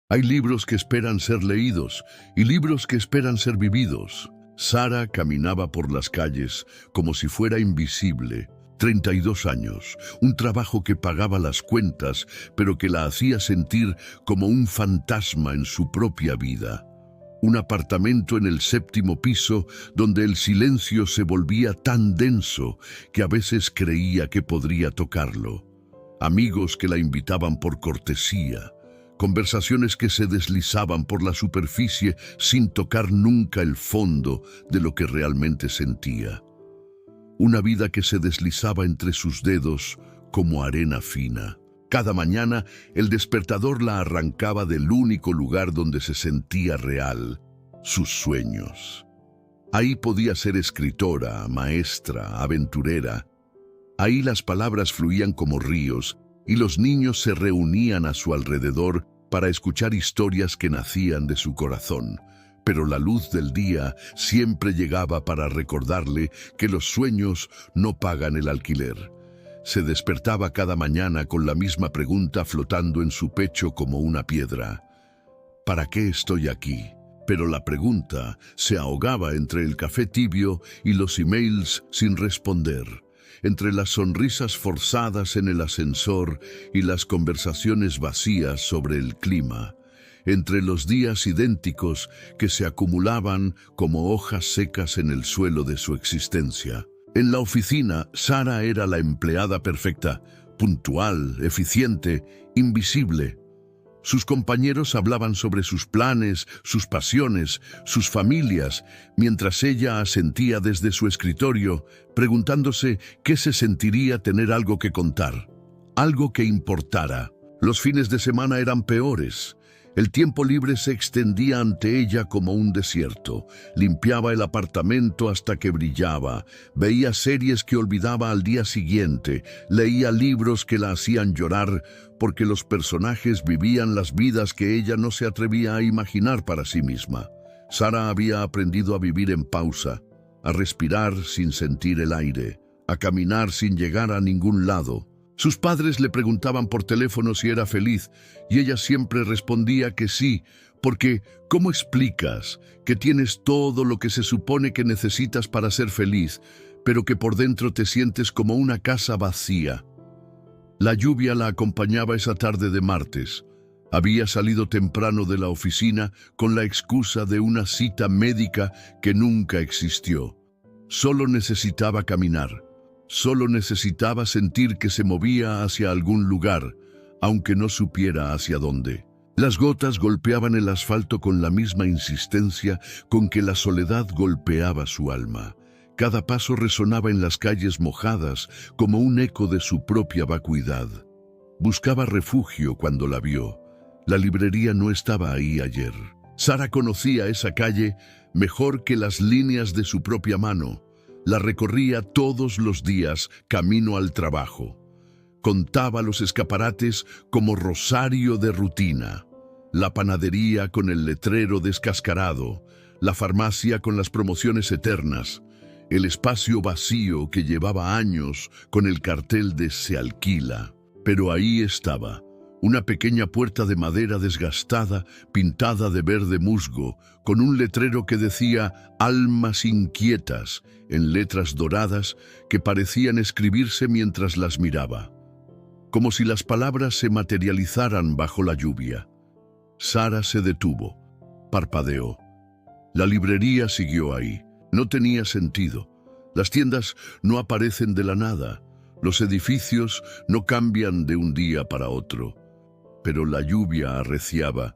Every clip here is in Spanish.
Hay libros que esperan ser leídos y libros que esperan ser vividos. Sara caminaba por las calles como si fuera invisible. 32 años, un trabajo que pagaba las cuentas, pero que la hacía sentir como un fantasma en su propia vida. Un apartamento en el 7º piso donde el silencio se volvía tan denso que a veces creía que podría tocarlo. Amigos que la invitaban por cortesía. Conversaciones que se deslizaban por la superficie sin tocar nunca el fondo de lo que realmente sentía. Una vida que se deslizaba entre sus dedos como arena fina. Cada mañana el despertador la arrancaba del único lugar donde se sentía real, sus sueños. Ahí podía ser escritora, maestra, aventurera. Ahí las palabras fluían como ríos y los niños se reunían a su alrededor para escuchar historias que nacían de su corazón. Pero la luz del día siempre llegaba para recordarle que los sueños no pagan el alquiler. Se despertaba cada mañana con la misma pregunta flotando en su pecho como una piedra. ¿Para qué estoy aquí? Pero la pregunta se ahogaba entre el café tibio y los emails sin responder, entre las sonrisas forzadas en el ascensor y las conversaciones vacías sobre el clima, entre los días idénticos que se acumulaban como hojas secas en el suelo de su existencia. En la oficina, Sara era la empleada perfecta, puntual, eficiente, invisible. Sus compañeros hablaban sobre sus planes, sus pasiones, sus familias, mientras ella asentía desde su escritorio, preguntándose qué se sentiría tener algo que contar, algo que importara. Los fines de semana eran peores. El tiempo libre se extendía ante ella como un desierto. Limpiaba el apartamento hasta que brillaba. Veía series que olvidaba al día siguiente. Leía libros que la hacían llorar porque los personajes vivían las vidas que ella no se atrevía a imaginar para sí misma. Sara había aprendido a vivir en pausa, a respirar sin sentir el aire, a caminar sin llegar a ningún lado. Sus padres le preguntaban por teléfono si era feliz y ella siempre respondía que sí, porque ¿cómo explicas que tienes todo lo que se supone que necesitas para ser feliz, pero que por dentro te sientes como una casa vacía? La lluvia la acompañaba esa tarde de martes. Había salido temprano de la oficina con la excusa de una cita médica que nunca existió. Solo necesitaba caminar. Solo necesitaba sentir que se movía hacia algún lugar, aunque no supiera hacia dónde. Las gotas golpeaban el asfalto con la misma insistencia con que la soledad golpeaba su alma. Cada paso resonaba en las calles mojadas como un eco de su propia vacuidad. Buscaba refugio cuando la vio. La librería no estaba ahí ayer. Sara conocía esa calle mejor que las líneas de su propia mano. La recorría todos los días camino al trabajo. Contaba los escaparates como rosario de rutina. La panadería con el letrero descascarado, la farmacia con las promociones eternas, el espacio vacío que llevaba años con el cartel de "se alquila". Pero ahí estaba, una pequeña puerta de madera desgastada, pintada de verde musgo, con un letrero que decía "Almas inquietas", en letras doradas que parecían escribirse mientras las miraba, como si las palabras se materializaran bajo la lluvia. Sara se detuvo, parpadeó. La librería siguió ahí. No tenía sentido. Las tiendas no aparecen de la nada. Los edificios no cambian de un día para otro. Pero la lluvia arreciaba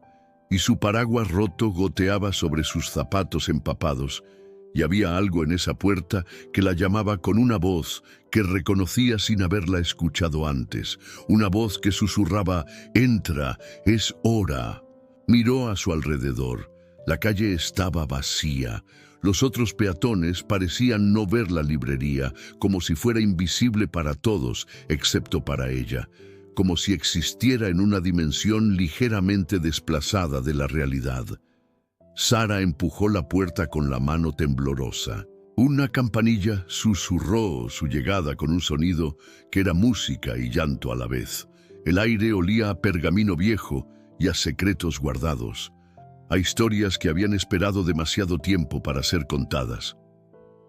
y su paraguas roto goteaba sobre sus zapatos empapados, y había algo en esa puerta que la llamaba con una voz que reconocía sin haberla escuchado antes, una voz que susurraba "Entra, es hora". Miró a su alrededor. La calle estaba vacía. Los otros peatones parecían no ver la librería, como si fuera invisible para todos, excepto para ella, como si existiera en una dimensión ligeramente desplazada de la realidad. Sara empujó la puerta con la mano temblorosa. Una campanilla susurró su llegada con un sonido que era música y llanto a la vez. El aire olía a pergamino viejo y a secretos guardados, a historias que habían esperado demasiado tiempo para ser contadas.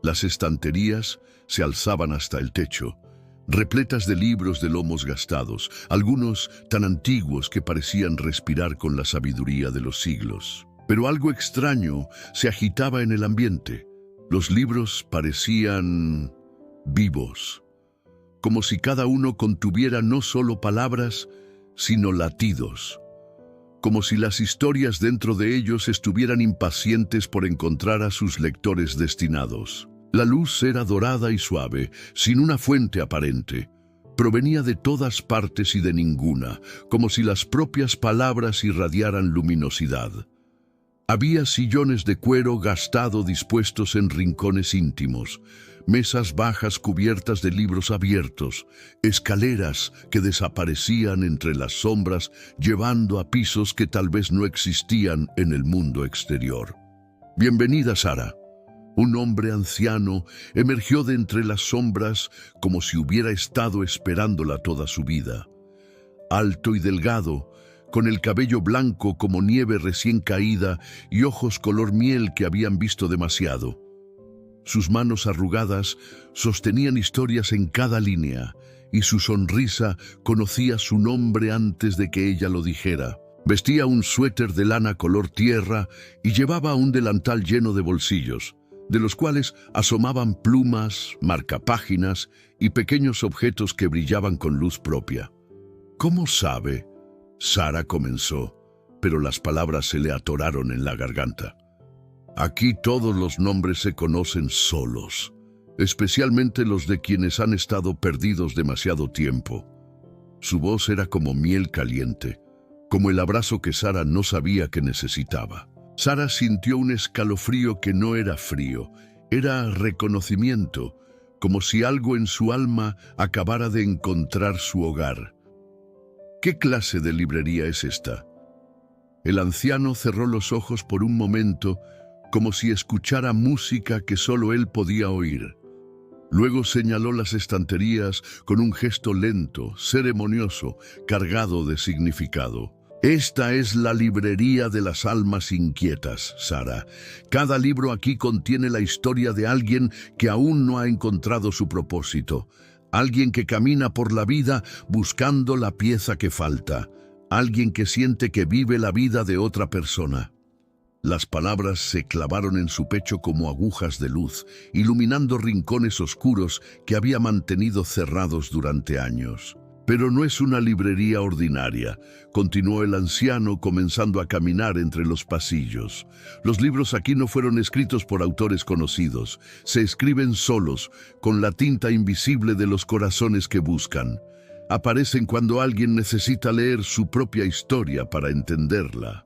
Las estanterías se alzaban hasta el techo, repletas de libros de lomos gastados, algunos tan antiguos que parecían respirar con la sabiduría de los siglos. Pero algo extraño se agitaba en el ambiente. Los libros parecían vivos, como si cada uno contuviera no solo palabras, sino latidos, como si las historias dentro de ellos estuvieran impacientes por encontrar a sus lectores destinados. La luz era dorada y suave, sin una fuente aparente. Provenía de todas partes y de ninguna, como si las propias palabras irradiaran luminosidad. Había sillones de cuero gastado dispuestos en rincones íntimos, mesas bajas cubiertas de libros abiertos, escaleras que desaparecían entre las sombras, llevando a pisos que tal vez no existían en el mundo exterior. «Bienvenida, Sara». Un hombre anciano emergió de entre las sombras como si hubiera estado esperándola toda su vida. Alto y delgado, con el cabello blanco como nieve recién caída y ojos color miel que habían visto demasiado. Sus manos arrugadas sostenían historias en cada línea, y su sonrisa conocía su nombre antes de que ella lo dijera. Vestía un suéter de lana color tierra y llevaba un delantal lleno de bolsillos, de los cuales asomaban plumas, marcapáginas y pequeños objetos que brillaban con luz propia. «¿Cómo sabe?», Sara comenzó, pero las palabras se le atoraron en la garganta. «Aquí todos los nombres se conocen solos, especialmente los de quienes han estado perdidos demasiado tiempo». Su voz era como miel caliente, como el abrazo que Sara no sabía que necesitaba. Sara sintió un escalofrío que no era frío, era reconocimiento, como si algo en su alma acabara de encontrar su hogar. «¿Qué clase de librería es esta?». El anciano cerró los ojos por un momento, como si escuchara música que solo él podía oír. Luego señaló las estanterías con un gesto lento, ceremonioso, cargado de significado. «Esta es la librería de las almas inquietas, Sara. Cada libro aquí contiene la historia de alguien que aún no ha encontrado su propósito. Alguien que camina por la vida buscando la pieza que falta. Alguien que siente que vive la vida de otra persona». Las palabras se clavaron en su pecho como agujas de luz, iluminando rincones oscuros que había mantenido cerrados durante años. «Pero no es una librería ordinaria», continuó el anciano, comenzando a caminar entre los pasillos. «Los libros aquí no fueron escritos por autores conocidos. Se escriben solos, con la tinta invisible de los corazones que buscan. Aparecen cuando alguien necesita leer su propia historia para entenderla».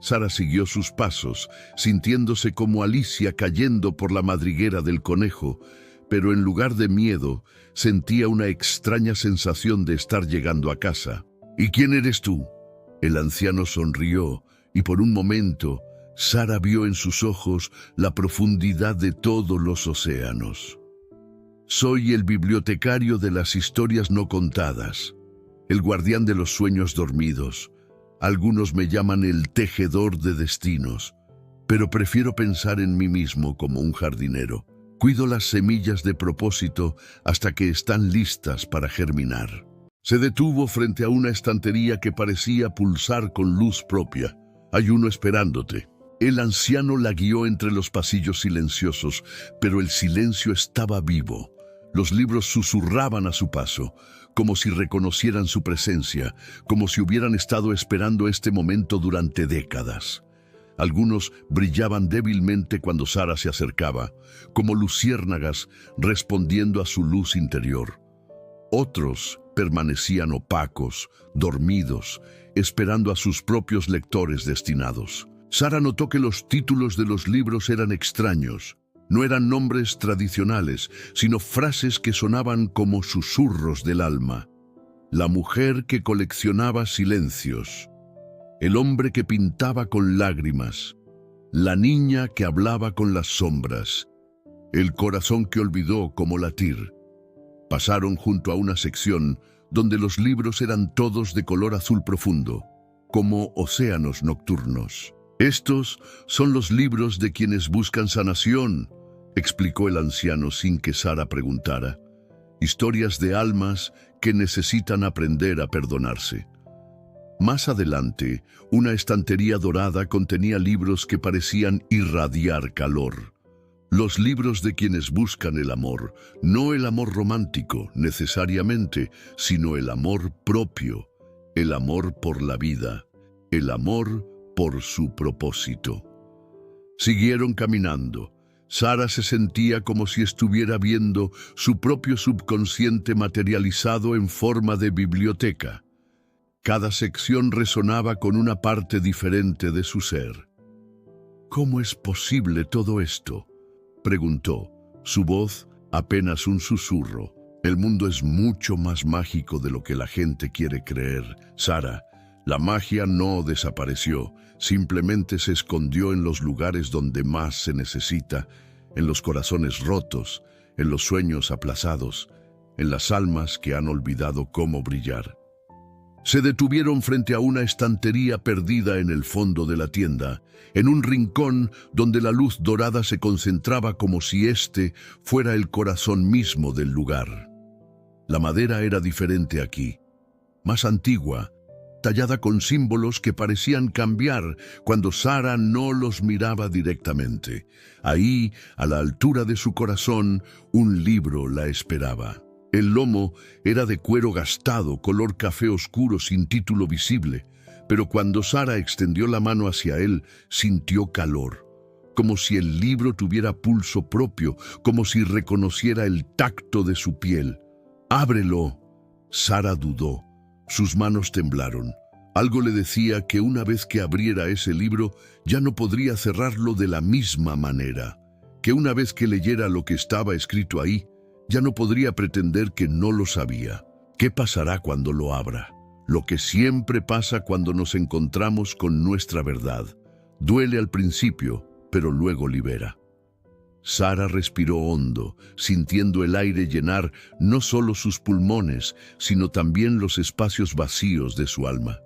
Sara siguió sus pasos, sintiéndose como Alicia cayendo por la madriguera del conejo, pero en lugar de miedo, sentía una extraña sensación de estar llegando a casa. «¿Y quién eres tú?». El anciano sonrió, y por un momento, Sara vio en sus ojos la profundidad de todos los océanos. «Soy el bibliotecario de las historias no contadas, el guardián de los sueños dormidos. Algunos me llaman el tejedor de destinos, pero prefiero pensar en mí mismo como un jardinero. Cuido las semillas de propósito hasta que están listas para germinar». Se detuvo frente a una estantería que parecía pulsar con luz propia. «Hay uno esperándote». El anciano la guió entre los pasillos silenciosos, pero el silencio estaba vivo. Los libros susurraban a su paso, como si reconocieran su presencia, como si hubieran estado esperando este momento durante décadas. Algunos brillaban débilmente cuando Sara se acercaba, como luciérnagas respondiendo a su luz interior. Otros permanecían opacos, dormidos, esperando a sus propios lectores destinados. Sara notó que los títulos de los libros eran extraños. No eran nombres tradicionales, sino frases que sonaban como susurros del alma. La mujer que coleccionaba silencios. El hombre que pintaba con lágrimas. La niña que hablaba con las sombras. El corazón que olvidó cómo latir. Pasaron junto a una sección donde los libros eran todos de color azul profundo. como océanos nocturnos. Estos son los libros de quienes buscan sanación, explicó el anciano sin que Sara preguntara. Historias de almas que necesitan aprender a perdonarse. Más adelante, una estantería dorada contenía libros que parecían irradiar calor. Los libros de quienes buscan el amor, no el amor romántico necesariamente, sino el amor propio, el amor por la vida, el amor por su propósito. Siguieron caminando. Sara se sentía como si estuviera viendo su propio subconsciente materializado en forma de biblioteca. Cada sección resonaba con una parte diferente de su ser. ¿Cómo es posible todo esto?, preguntó, su voz apenas un susurro. El mundo es mucho más mágico de lo que la gente quiere creer, Sara. La magia no desapareció, simplemente se escondió en los lugares donde más se necesita, en los corazones rotos, en los sueños aplazados, en las almas que han olvidado cómo brillar. Se detuvieron frente a una estantería perdida en el fondo de la tienda, en un rincón donde la luz dorada se concentraba como si este fuera el corazón mismo del lugar. La madera era diferente aquí, más antigua, tallada con símbolos que parecían cambiar cuando Sara no los miraba directamente. Ahí, a la altura de su corazón, un libro la esperaba. El lomo era de cuero gastado, color café oscuro sin título visible, pero cuando Sara extendió la mano hacia él, sintió calor, como si el libro tuviera pulso propio, como si reconociera el tacto de su piel. «Ábrelo». Sara dudó. Sus manos temblaron. Algo le decía que una vez que abriera ese libro, ya no podría cerrarlo de la misma manera, que una vez que leyera lo que estaba escrito ahí, ya no podría pretender que no lo sabía. ¿Qué pasará cuando lo abra? Lo que siempre pasa cuando nos encontramos con nuestra verdad. Duele al principio, pero luego libera. Sara respiró hondo, sintiendo el aire llenar no solo sus pulmones, sino también los espacios vacíos de su alma.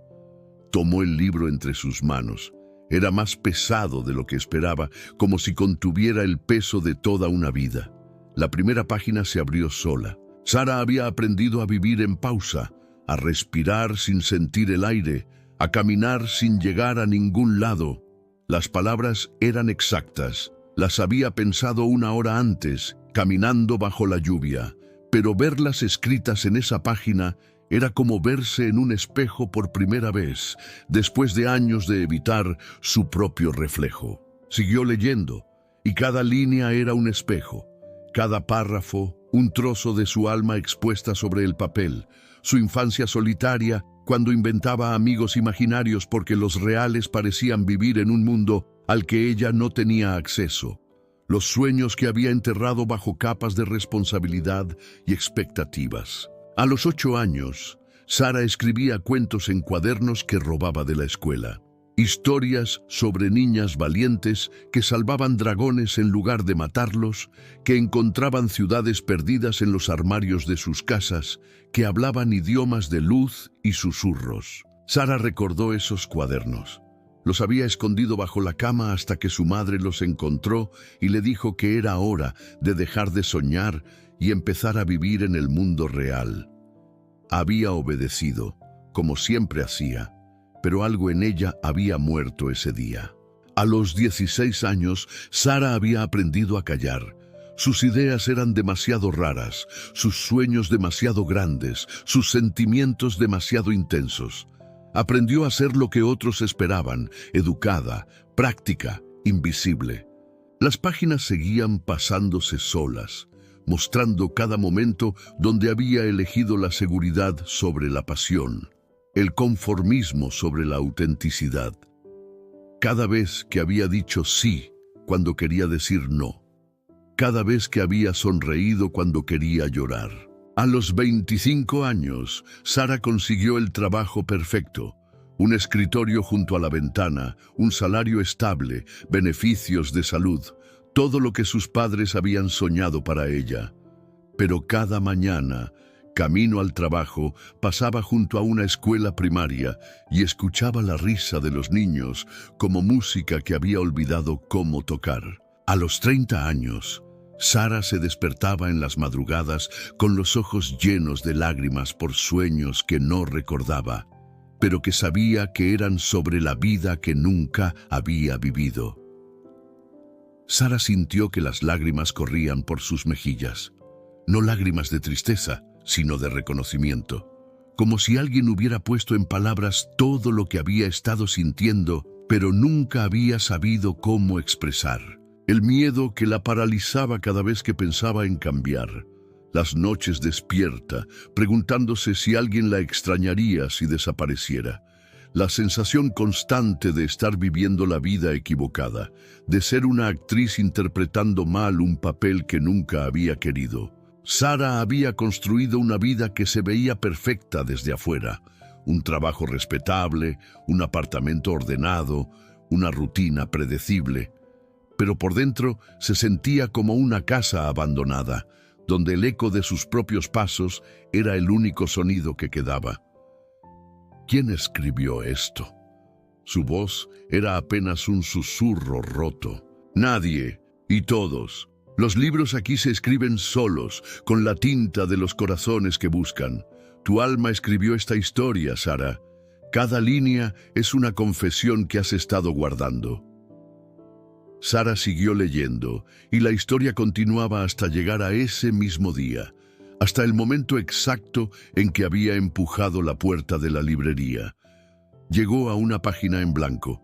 Tomó el libro entre sus manos. Era más pesado de lo que esperaba, como si contuviera el peso de toda una vida. La primera página se abrió sola. Sara había aprendido a vivir en pausa, a respirar sin sentir el aire, a caminar sin llegar a ningún lado. Las palabras eran exactas. Las había pensado una hora antes, caminando bajo la lluvia, pero verlas escritas en esa página era como verse en un espejo por primera vez, después de años de evitar su propio reflejo. Siguió leyendo, y cada línea era un espejo. Cada párrafo, un trozo de su alma expuesta sobre el papel, su infancia solitaria, cuando inventaba amigos imaginarios porque los reales parecían vivir en un mundo al que ella no tenía acceso, los sueños que había enterrado bajo capas de responsabilidad y expectativas. A los 8 años, Sara escribía cuentos en cuadernos que robaba de la escuela. Historias sobre niñas valientes que salvaban dragones en lugar de matarlos, que encontraban ciudades perdidas en los armarios de sus casas, que hablaban idiomas de luz y susurros. Sara recordó esos cuadernos. Los había escondido bajo la cama hasta que su madre los encontró y le dijo que era hora de dejar de soñar y empezar a vivir en el mundo real. Había obedecido, como siempre hacía, pero algo en ella había muerto ese día. A los 16 años, Sara había aprendido a callar. Sus ideas eran demasiado raras, sus sueños demasiado grandes, sus sentimientos demasiado intensos. Aprendió a ser lo que otros esperaban, educada, práctica, invisible. Las páginas seguían pasándose solas, mostrando cada momento donde había elegido la seguridad sobre la pasión, el conformismo sobre la autenticidad. Cada vez que había dicho sí cuando quería decir no. Cada vez que había sonreído cuando quería llorar. A los 25 años, Sara consiguió el trabajo perfecto. Un escritorio junto a la ventana, un salario estable, beneficios de salud, todo lo que sus padres habían soñado para ella. Pero cada mañana, Camino al trabajo, pasaba junto a una escuela primaria y escuchaba la risa de los niños como música que había olvidado cómo tocar. A los 30 años, Sara se despertaba en las madrugadas con los ojos llenos de lágrimas por sueños que no recordaba, pero que sabía que eran sobre la vida que nunca había vivido. Sara sintió que las lágrimas corrían por sus mejillas, no lágrimas de tristeza, sino de reconocimiento, como si alguien hubiera puesto en palabras todo lo que había estado sintiendo, pero nunca había sabido cómo expresar. El miedo que la paralizaba cada vez que pensaba en cambiar. Las noches despierta, preguntándose si alguien la extrañaría si desapareciera. La sensación constante de estar viviendo la vida equivocada, de ser una actriz interpretando mal un papel que nunca había querido. Sara había construido una vida que se veía perfecta desde afuera. Un trabajo respetable, un apartamento ordenado, una rutina predecible. Pero por dentro se sentía como una casa abandonada, donde el eco de sus propios pasos era el único sonido que quedaba. ¿Quién escribió esto? Su voz era apenas un susurro roto. Nadie, y todos. Los libros aquí se escriben solos, con la tinta de los corazones que buscan. Tu alma escribió esta historia, Sara. Cada línea es una confesión que has estado guardando. Sara siguió leyendo, y la historia continuaba hasta llegar a ese mismo día, hasta el momento exacto en que había empujado la puerta de la librería. Llegó a una página en blanco.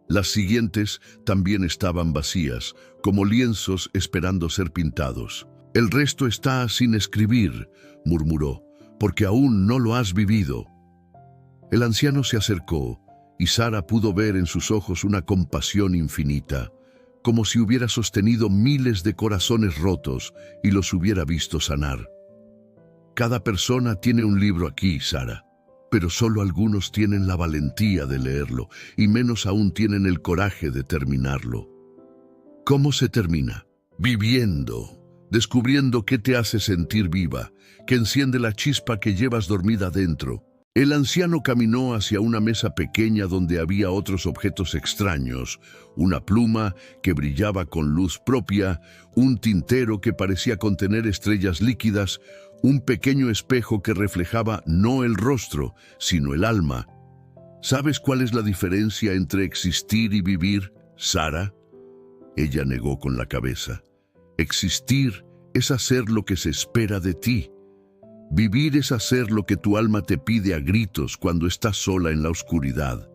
Las siguientes también estaban vacías, como lienzos esperando ser pintados. «El resto está sin escribir», murmuró, «porque aún no lo has vivido». El anciano se acercó, y Sara pudo ver en sus ojos una compasión infinita, como si hubiera sostenido miles de corazones rotos y los hubiera visto sanar. «Cada persona tiene un libro aquí, Sara, pero solo algunos tienen la valentía de leerlo, y menos aún tienen el coraje de terminarlo». ¿Cómo se termina? Viviendo, descubriendo qué te hace sentir viva, que enciende la chispa que llevas dormida dentro. El anciano caminó hacia una mesa pequeña donde había otros objetos extraños, una pluma que brillaba con luz propia, un tintero que parecía contener estrellas líquidas, un pequeño espejo que reflejaba no el rostro, sino el alma. ¿Sabes cuál es la diferencia entre existir y vivir, Sara? Ella negó con la cabeza. Existir es hacer lo que se espera de ti. Vivir es hacer lo que tu alma te pide a gritos cuando estás sola en la oscuridad.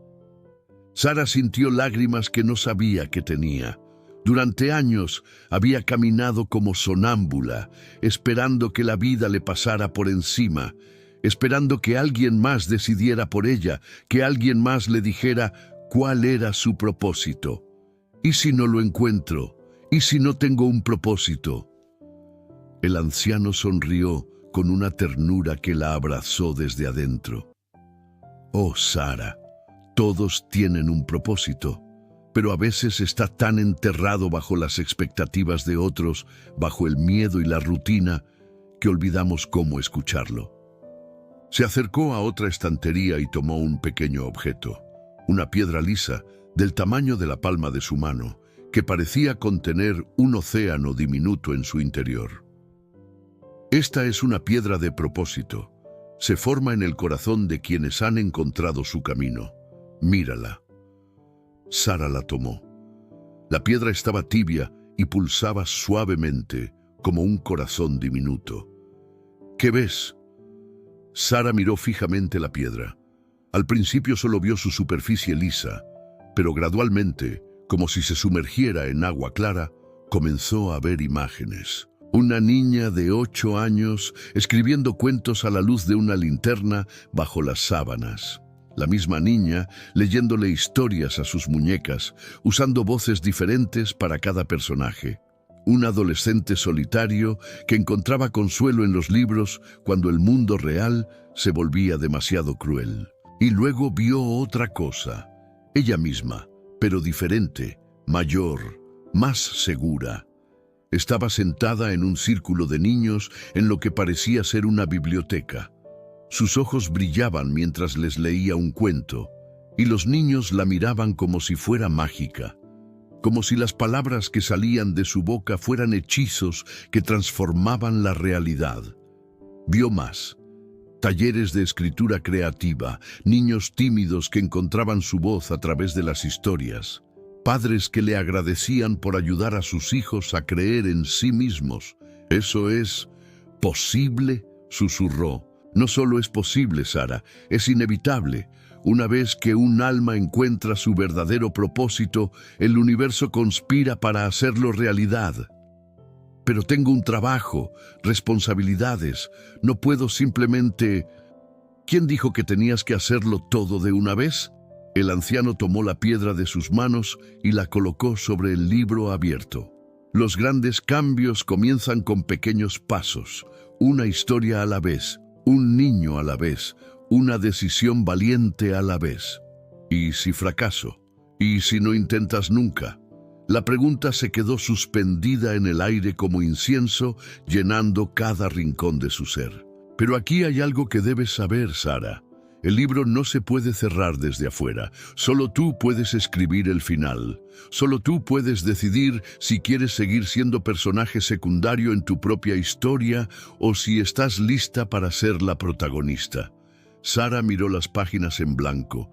Sara sintió lágrimas que no sabía que tenía. Durante años había caminado como sonámbula, esperando que la vida le pasara por encima, esperando que alguien más decidiera por ella, que alguien más le dijera cuál era su propósito. ¿Y si no lo encuentro? ¿Y si no tengo un propósito? El anciano sonrió con una ternura que la abrazó desde adentro. Oh, Sara, todos tienen un propósito, pero a veces está tan enterrado bajo las expectativas de otros, bajo el miedo y la rutina, que olvidamos cómo escucharlo. Se acercó a otra estantería y tomó un pequeño objeto, una piedra lisa, del tamaño de la palma de su mano, que parecía contener un océano diminuto en su interior. Esta es una piedra de propósito. Se forma en el corazón de quienes han encontrado su camino. Mírala. Sara la tomó. La piedra estaba tibia y pulsaba suavemente, como un corazón diminuto. ¿Qué ves? Sara miró fijamente la piedra. Al principio solo vio su superficie lisa, pero gradualmente, como si se sumergiera en agua clara, comenzó a ver imágenes. Una niña de 8 años escribiendo cuentos a la luz de una linterna bajo las sábanas. La misma niña leyéndole historias a sus muñecas, usando voces diferentes para cada personaje. Un adolescente solitario que encontraba consuelo en los libros cuando el mundo real se volvía demasiado cruel. Y luego vio otra cosa. Ella misma, pero diferente, mayor, más segura. Estaba sentada en un círculo de niños en lo que parecía ser una biblioteca. Sus ojos brillaban mientras les leía un cuento, y los niños la miraban como si fuera mágica, como si las palabras que salían de su boca fueran hechizos que transformaban la realidad. Vio más: talleres de escritura creativa, niños tímidos que encontraban su voz a través de las historias, padres que le agradecían por ayudar a sus hijos a creer en sí mismos. «¿Eso es posible?», susurró. «No solo es posible, Sara, es inevitable. Una vez que un alma encuentra su verdadero propósito, el universo conspira para hacerlo realidad». «Pero tengo un trabajo, responsabilidades. No puedo simplemente...» «¿Quién dijo que tenías que hacerlo todo de una vez?». El anciano tomó la piedra de sus manos y la colocó sobre el libro abierto. «Los grandes cambios comienzan con pequeños pasos, una historia a la vez, un niño a la vez, una decisión valiente a la vez. ¿Y si fracaso? ¿Y si no intentas nunca?». La pregunta se quedó suspendida en el aire como incienso, llenando cada rincón de su ser. «Pero aquí hay algo que debes saber, Sara. El libro no se puede cerrar desde afuera. Solo tú puedes escribir el final. Solo tú puedes decidir si quieres seguir siendo personaje secundario en tu propia historia o si estás lista para ser la protagonista». Sara miró las páginas en blanco,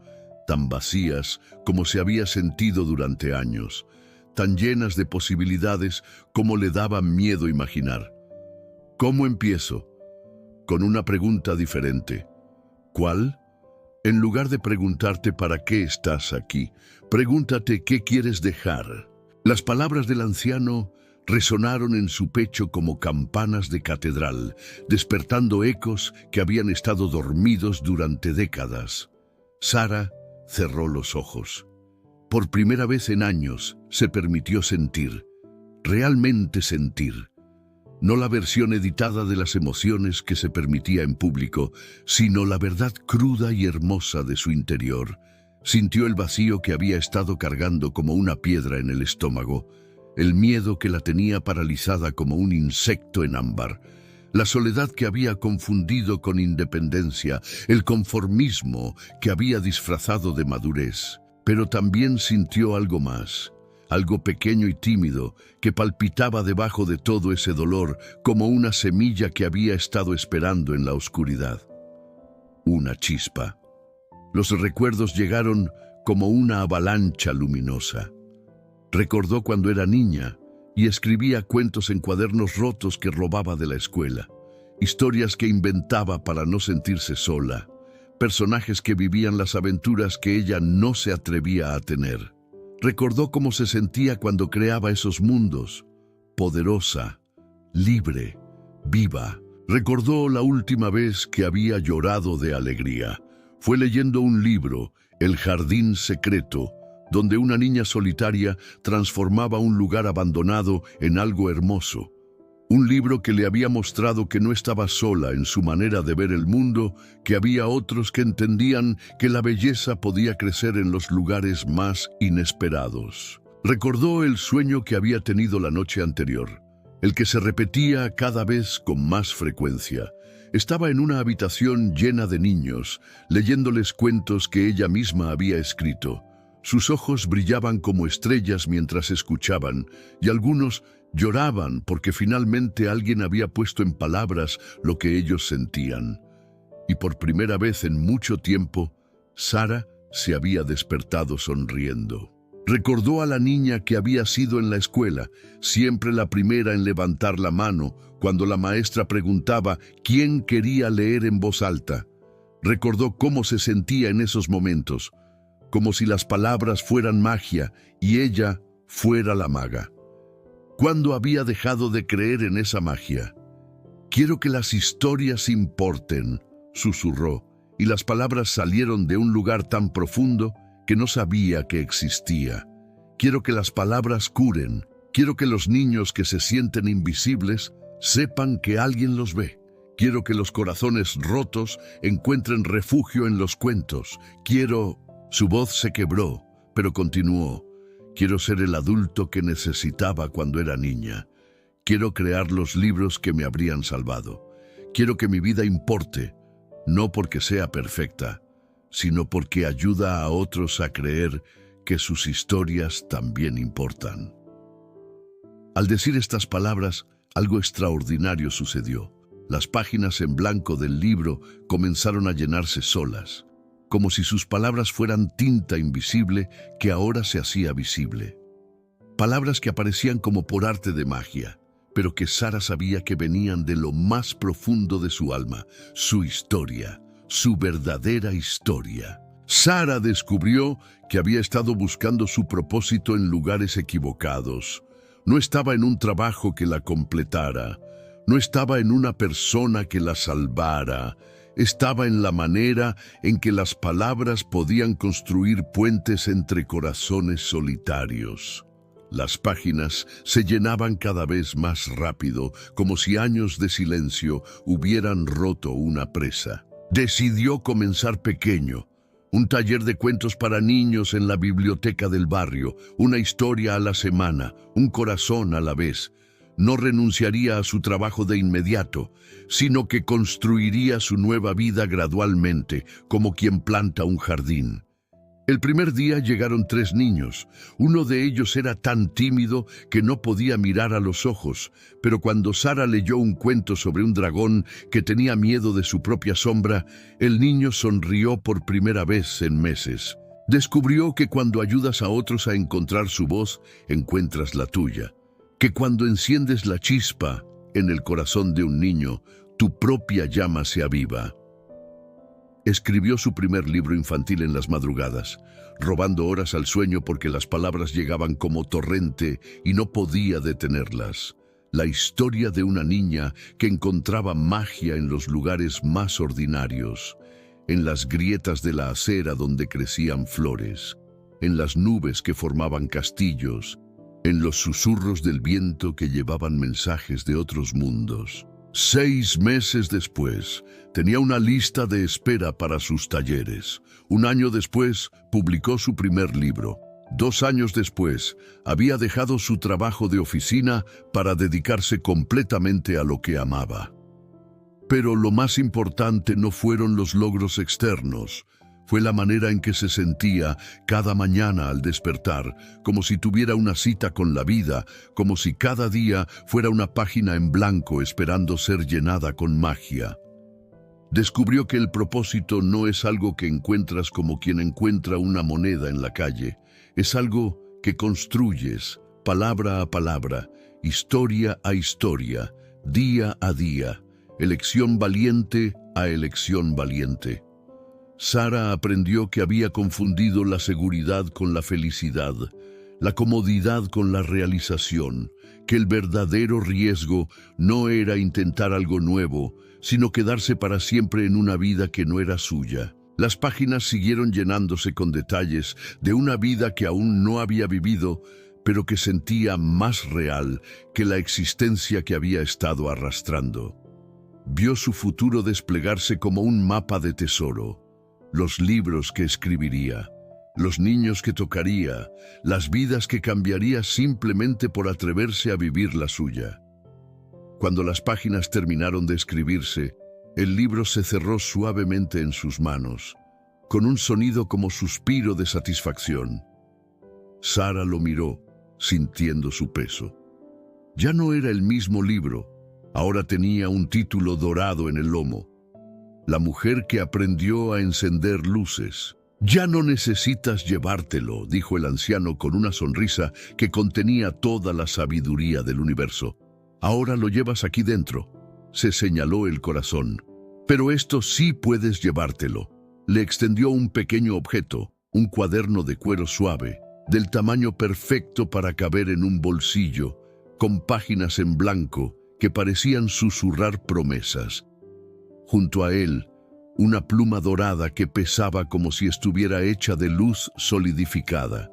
tan vacías como se había sentido durante años, tan llenas de posibilidades como le daba miedo imaginar. «¿Cómo empiezo?». Con una pregunta diferente. «¿Cuál?». En lugar de preguntarte para qué estás aquí, pregúntate qué quieres dejar. Las palabras del anciano resonaron en su pecho como campanas de catedral, despertando ecos que habían estado dormidos durante décadas. Sara cerró los ojos. Por primera vez en años se permitió sentir, realmente sentir. No la versión editada de las emociones que se permitía en público, sino la verdad cruda y hermosa de su interior. Sintió el vacío que había estado cargando como una piedra en el estómago, el miedo que la tenía paralizada como un insecto en ámbar, la soledad que había confundido con independencia, el conformismo que había disfrazado de madurez. Pero también sintió algo más, algo pequeño y tímido que palpitaba debajo de todo ese dolor como una semilla que había estado esperando en la oscuridad. Una chispa. Los recuerdos llegaron como una avalancha luminosa. Recordó cuando era niña y escribía cuentos en cuadernos rotos que robaba de la escuela, historias que inventaba para no sentirse sola, personajes que vivían las aventuras que ella no se atrevía a tener. Recordó cómo se sentía cuando creaba esos mundos, poderosa, libre, viva. Recordó la última vez que había llorado de alegría. Fue leyendo un libro, El jardín secreto, donde una niña solitaria transformaba un lugar abandonado en algo hermoso. Un libro que le había mostrado que no estaba sola en su manera de ver el mundo, que había otros que entendían que la belleza podía crecer en los lugares más inesperados. Recordó el sueño que había tenido la noche anterior, el que se repetía cada vez con más frecuencia. Estaba en una habitación llena de niños, leyéndoles cuentos que ella misma había escrito. Sus ojos brillaban como estrellas mientras escuchaban, y algunos lloraban porque finalmente alguien había puesto en palabras lo que ellos sentían. Y por primera vez en mucho tiempo, Sara se había despertado sonriendo. Recordó a la niña que había sido en la escuela, siempre la primera en levantar la mano cuando la maestra preguntaba quién quería leer en voz alta. Recordó cómo se sentía en esos momentos, como si las palabras fueran magia y ella fuera la maga. ¿Cuándo había dejado de creer en esa magia? «Quiero que las historias importen», susurró, y las palabras salieron de un lugar tan profundo que no sabía que existía. «Quiero que las palabras curen. Quiero que los niños que se sienten invisibles sepan que alguien los ve. Quiero que los corazones rotos encuentren refugio en los cuentos. Quiero...». Su voz se quebró, pero continuó. «Quiero ser el adulto que necesitaba cuando era niña. Quiero crear los libros que me habrían salvado. Quiero que mi vida importe, no porque sea perfecta, sino porque ayuda a otros a creer que sus historias también importan. Al decir estas palabras, algo extraordinario sucedió. Las páginas en blanco del libro comenzaron a llenarse solas, como si sus palabras fueran tinta invisible que ahora se hacía visible. Palabras que aparecían como por arte de magia, pero que Sara sabía que venían de lo más profundo de su alma, su historia, su verdadera historia. Sara descubrió que había estado buscando su propósito en lugares equivocados. No estaba en un trabajo que la completara, no estaba en una persona que la salvara, estaba en la manera en que las palabras podían construir puentes entre corazones solitarios. Las páginas se llenaban cada vez más rápido, como si años de silencio hubieran roto una presa. Decidió comenzar pequeño. Un taller de cuentos para niños en la biblioteca del barrio, una historia a la semana, un corazón a la vez. No renunciaría a su trabajo de inmediato, sino que construiría su nueva vida gradualmente, como quien planta un jardín. El primer día llegaron 3 niños. Uno de ellos era tan tímido que no podía mirar a los ojos, pero cuando Sara leyó un cuento sobre un dragón que tenía miedo de su propia sombra, el niño sonrió por primera vez en meses. Descubrió que cuando ayudas a otros a encontrar su voz, encuentras la tuya. Que cuando enciendes la chispa en el corazón de un niño, tu propia llama se aviva. Escribió su primer libro infantil en las madrugadas, robando horas al sueño porque las palabras llegaban como torrente y no podía detenerlas. La historia de una niña que encontraba magia en los lugares más ordinarios, en las grietas de la acera donde crecían flores, en las nubes que formaban castillos, en los susurros del viento que llevaban mensajes de otros mundos. 6 meses después, tenía una lista de espera para sus talleres. 1 año después, publicó su primer libro. 2 años después, había dejado su trabajo de oficina para dedicarse completamente a lo que amaba. Pero lo más importante no fueron los logros externos. Fue la manera en que se sentía cada mañana al despertar, como si tuviera una cita con la vida, como si cada día fuera una página en blanco esperando ser llenada con magia. Descubrió que el propósito no es algo que encuentras como quien encuentra una moneda en la calle. Es algo que construyes, palabra a palabra, historia a historia, día a día, elección valiente a elección valiente. Sara aprendió que había confundido la seguridad con la felicidad, la comodidad con la realización, que el verdadero riesgo no era intentar algo nuevo, sino quedarse para siempre en una vida que no era suya. Las páginas siguieron llenándose con detalles de una vida que aún no había vivido, pero que sentía más real que la existencia que había estado arrastrando. Vio su futuro desplegarse como un mapa de tesoro. Los libros que escribiría, los niños que tocaría, las vidas que cambiaría simplemente por atreverse a vivir la suya. Cuando las páginas terminaron de escribirse, el libro se cerró suavemente en sus manos, con un sonido como suspiro de satisfacción. Sara lo miró, sintiendo su peso. Ya no era el mismo libro, ahora tenía un título dorado en el lomo. La mujer que aprendió a encender luces. «Ya no necesitas llevártelo», dijo el anciano con una sonrisa que contenía toda la sabiduría del universo. «Ahora lo llevas aquí dentro», se señaló el corazón. «Pero esto sí puedes llevártelo». Le extendió un pequeño objeto, un cuaderno de cuero suave, del tamaño perfecto para caber en un bolsillo, con páginas en blanco que parecían susurrar promesas. Junto a él, una pluma dorada que pesaba como si estuviera hecha de luz solidificada.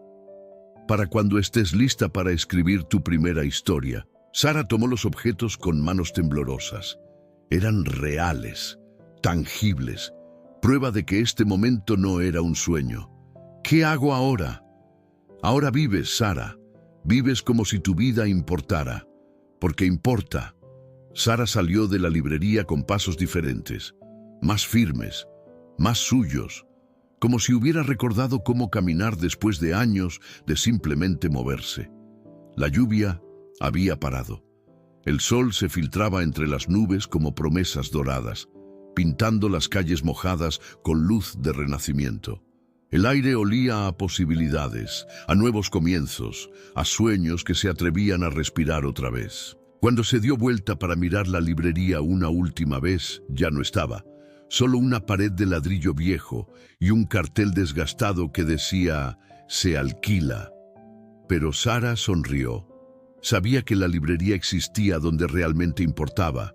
«Para cuando estés lista para escribir tu primera historia». Sara tomó los objetos con manos temblorosas. Eran reales, tangibles, prueba de que este momento no era un sueño. «¿Qué hago ahora?» «Ahora vives, Sara. Vives como si tu vida importara. porque importa. Sara salió de la librería con pasos diferentes, más firmes, más suyos, como si hubiera recordado cómo caminar después de años de simplemente moverse. La lluvia había parado. El sol se filtraba entre las nubes como promesas doradas, pintando las calles mojadas con luz de renacimiento. El aire olía a posibilidades, a nuevos comienzos, a sueños que se atrevían a respirar otra vez. Cuando se dio vuelta para mirar la librería una última vez, ya no estaba. Solo una pared de ladrillo viejo y un cartel desgastado que decía «Se alquila». Pero Sara sonrió. Sabía que la librería existía donde realmente importaba.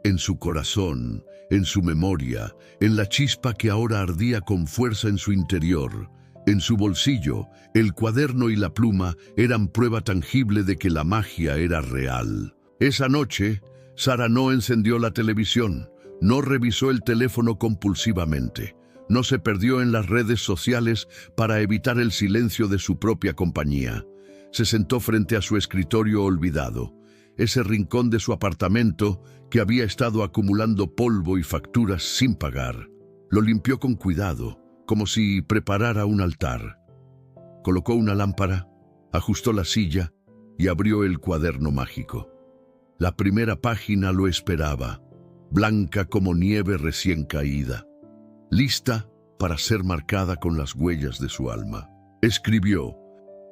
En su corazón, en su memoria, en la chispa que ahora ardía con fuerza en su interior. En su bolsillo, el cuaderno y la pluma eran prueba tangible de que la magia era real. Esa noche, Sara no encendió la televisión, no revisó el teléfono compulsivamente, no se perdió en las redes sociales para evitar el silencio de su propia compañía. Se sentó frente a su escritorio olvidado, ese rincón de su apartamento que había estado acumulando polvo y facturas sin pagar. Lo limpió con cuidado, como si preparara un altar. Colocó una lámpara, ajustó la silla y abrió el cuaderno mágico. La primera página lo esperaba, blanca como nieve recién caída, lista para ser marcada con las huellas de su alma. Escribió: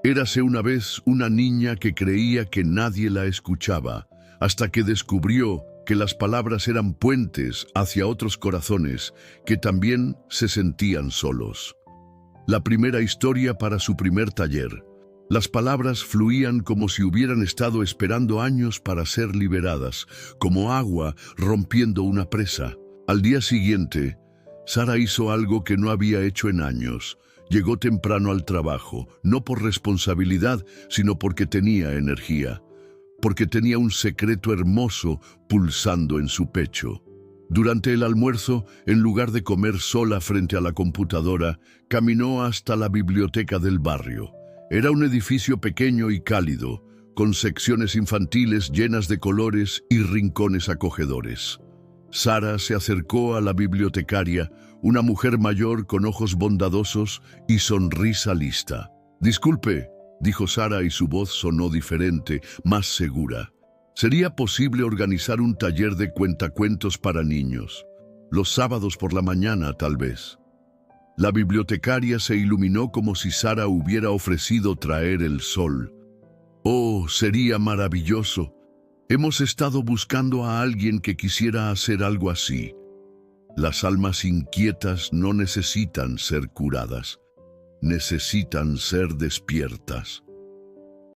«Érase una vez una niña que creía que nadie la escuchaba, hasta que descubrió que las palabras eran puentes hacia otros corazones que también se sentían solos». La primera historia para su primer taller. Las palabras fluían como si hubieran estado esperando años para ser liberadas, como agua rompiendo una presa. Al día siguiente, Sara hizo algo que no había hecho en años. Llegó temprano al trabajo, no por responsabilidad, sino porque tenía energía, porque tenía un secreto hermoso pulsando en su pecho. Durante el almuerzo, en lugar de comer sola frente a la computadora, caminó hasta la biblioteca del barrio. Era un edificio pequeño y cálido, con secciones infantiles llenas de colores y rincones acogedores. Sara se acercó a la bibliotecaria, una mujer mayor con ojos bondadosos y sonrisa lista. «Disculpe», dijo Sara y su voz sonó diferente, más segura. «¿Sería posible organizar un taller de cuentacuentos para niños? Los sábados por la mañana, tal vez». La bibliotecaria se iluminó como si Sara hubiera ofrecido traer el sol. «Oh, sería maravilloso. Hemos estado buscando a alguien que quisiera hacer algo así». Las almas inquietas no necesitan ser curadas, necesitan ser despiertas.